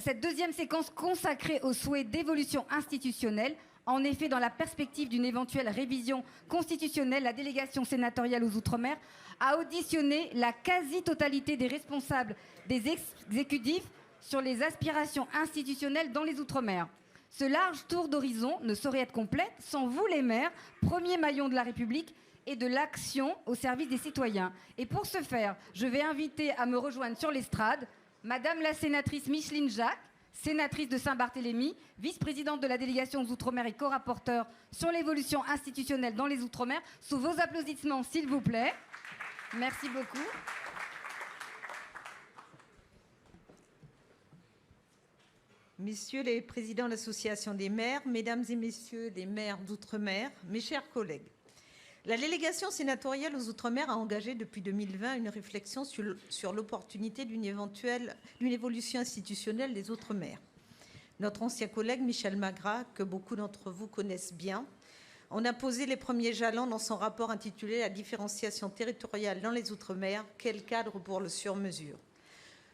Cette deuxième séquence consacrée aux souhaits d'évolution institutionnelle. En effet, dans la perspective d'une éventuelle révision constitutionnelle, la délégation sénatoriale aux Outre-mer a auditionné la quasi-totalité des responsables des exécutifs sur les aspirations institutionnelles dans les Outre-mer. Ce large tour d'horizon ne saurait être complet sans vous, les maires, premier maillon de la République et de l'action au service des citoyens. Et pour ce faire, je vais inviter à me rejoindre sur l'estrade Madame la sénatrice Micheline Jacques, sénatrice de Saint-Barthélemy, vice-présidente de la délégation aux Outre-mer et co-rapporteure sur l'évolution institutionnelle dans les Outre-mer. Sous vos applaudissements, s'il vous plaît. Merci beaucoup. Messieurs les présidents de l'Association des maires, mesdames et messieurs les maires d'Outre-mer, mes chers collègues, la délégation sénatoriale aux Outre-mer a engagé depuis 2020 une réflexion sur l'opportunité d'une évolution institutionnelle des Outre-mer. Notre ancien collègue Michel Magras, que beaucoup d'entre vous connaissent bien, en a posé les premiers jalons dans son rapport intitulé « La différenciation territoriale dans les Outre-mer, quel cadre pour le sur-mesure ».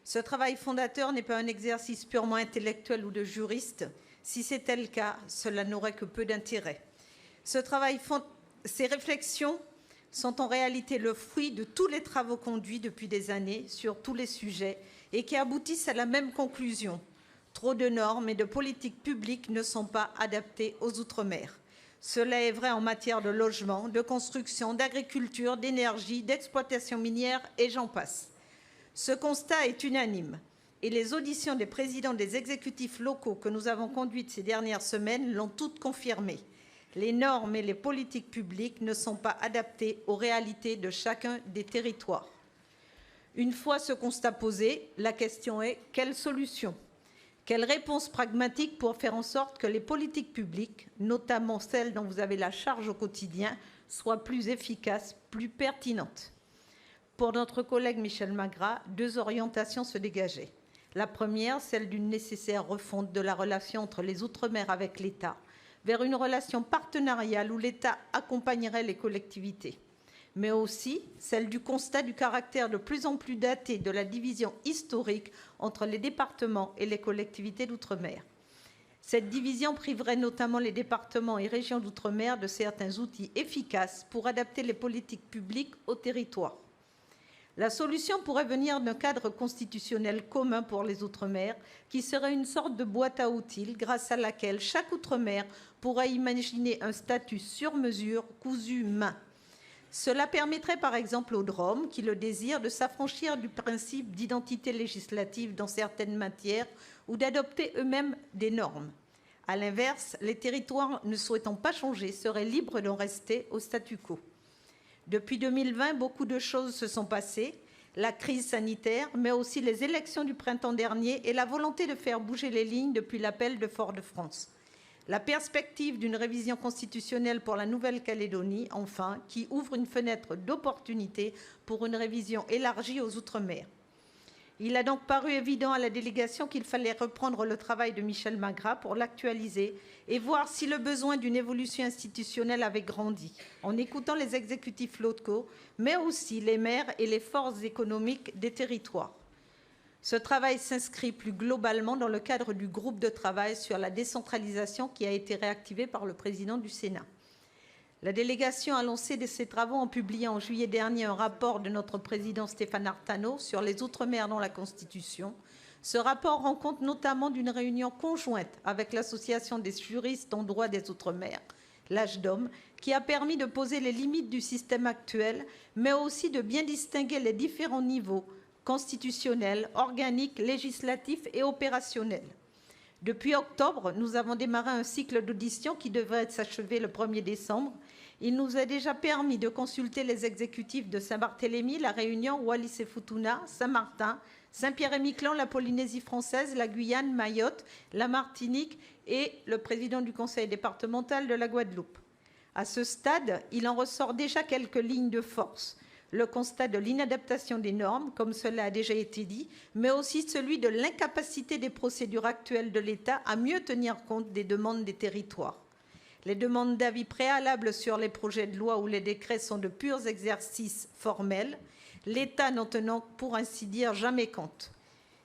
Ce travail fondateur n'est pas un exercice purement intellectuel ou de juriste. Si c'était le cas, cela n'aurait que peu d'intérêt. Ces réflexions sont en réalité le fruit de tous les travaux conduits depuis des années sur tous les sujets et qui aboutissent à la même conclusion. Trop de normes et de politiques publiques ne sont pas adaptées aux Outre-mer. Cela est vrai en matière de logement, de construction, d'agriculture, d'énergie, d'exploitation minière et j'en passe. Ce constat est unanime et les auditions des présidents des exécutifs locaux que nous avons conduites ces dernières semaines l'ont toutes confirmé. Les normes et les politiques publiques ne sont pas adaptées aux réalités de chacun des territoires. Une fois ce constat posé, la question est quelle solution ? Quelle réponse pragmatique pour faire en sorte que les politiques publiques, notamment celles dont vous avez la charge au quotidien, soient plus efficaces, plus pertinentes ? Pour notre collègue Michel Magras, deux orientations se dégageaient. La première, celle d'une nécessaire refonte de la relation entre les Outre-mer avec l'État, vers une relation partenariale où l'État accompagnerait les collectivités, mais aussi celle du constat du caractère de plus en plus daté de la division historique entre les départements et les collectivités d'outre-mer. Cette division priverait notamment les départements et régions d'outre-mer de certains outils efficaces pour adapter les politiques publiques au territoire. La solution pourrait venir d'un cadre constitutionnel commun pour les Outre-mer, qui serait une sorte de boîte à outils grâce à laquelle chaque Outre-mer pourrait imaginer un statut sur mesure cousu main. Cela permettrait par exemple aux DROM, qui le désirent, de s'affranchir du principe d'identité législative dans certaines matières ou d'adopter eux-mêmes des normes. À l'inverse, les territoires ne souhaitant pas changer seraient libres d'en rester au statu quo. Depuis 2020, beaucoup de choses se sont passées, la crise sanitaire, mais aussi les élections du printemps dernier et la volonté de faire bouger les lignes depuis l'appel de Fort-de-France. La perspective d'une révision constitutionnelle pour la Nouvelle-Calédonie, enfin, qui ouvre une fenêtre d'opportunité pour une révision élargie aux Outre-mer. Il a donc paru évident à la délégation qu'il fallait reprendre le travail de Michel Magras pour l'actualiser et voir si le besoin d'une évolution institutionnelle avait grandi, en écoutant les exécutifs locaux, mais aussi les maires et les forces économiques des territoires. Ce travail s'inscrit plus globalement dans le cadre du groupe de travail sur la décentralisation qui a été réactivé par le président du Sénat. La délégation a lancé ses travaux en publiant en juillet dernier un rapport de notre président Stéphane Artano sur les Outre-mer dans la Constitution. Ce rapport rend compte notamment d'une réunion conjointe avec l'Association des juristes en droit des Outre-mer, l'AJDOM, qui a permis de poser les limites du système actuel, mais aussi de bien distinguer les différents niveaux constitutionnels, organiques, législatifs et opérationnels. Depuis octobre, nous avons démarré un cycle d'audition qui devrait s'achever le 1er décembre. Il nous a déjà permis de consulter les exécutifs de Saint-Barthélemy, La Réunion, Wallis-et-Futuna, Saint-Martin, Saint-Pierre-et-Miquelon, la Polynésie française, la Guyane, Mayotte, la Martinique et le président du conseil départemental de la Guadeloupe. À ce stade, il en ressort déjà quelques lignes de force. Le constat de l'inadaptation des normes, comme cela a déjà été dit, mais aussi celui de l'incapacité des procédures actuelles de l'État à mieux tenir compte des demandes des territoires. Les demandes d'avis préalables sur les projets de loi ou les décrets sont de purs exercices formels, l'État n'en tenant pour ainsi dire jamais compte.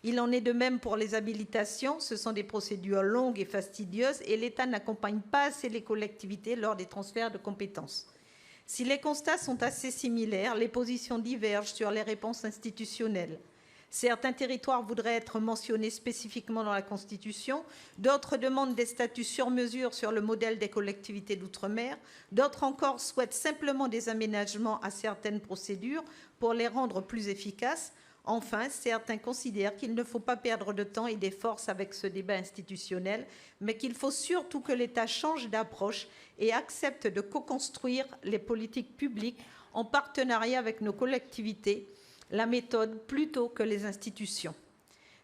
Il en est de même pour les habilitations. Ce sont des procédures longues et fastidieuses et l'État n'accompagne pas assez les collectivités lors des transferts de compétences. Si les constats sont assez similaires, les positions divergent sur les réponses institutionnelles. Certains territoires voudraient être mentionnés spécifiquement dans la Constitution, d'autres demandent des statuts sur mesure sur le modèle des collectivités d'outre-mer, d'autres encore souhaitent simplement des aménagements à certaines procédures pour les rendre plus efficaces. Enfin, certains considèrent qu'il ne faut pas perdre de temps et des forces avec ce débat institutionnel, mais qu'il faut surtout que l'État change d'approche et accepte de co-construire les politiques publiques en partenariat avec nos collectivités, la méthode plutôt que les institutions.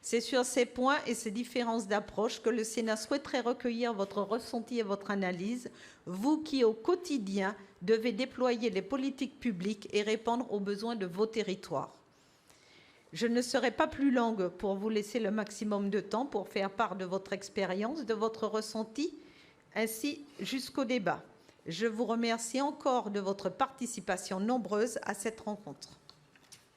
C'est sur ces points et ces différences d'approche que le Sénat souhaiterait recueillir votre ressenti et votre analyse, vous qui au quotidien devez déployer les politiques publiques et répondre aux besoins de vos territoires. Je ne serai pas plus longue pour vous laisser le maximum de temps pour faire part de votre expérience, de votre ressenti, ainsi jusqu'au débat. Je vous remercie encore de votre participation nombreuse à cette rencontre.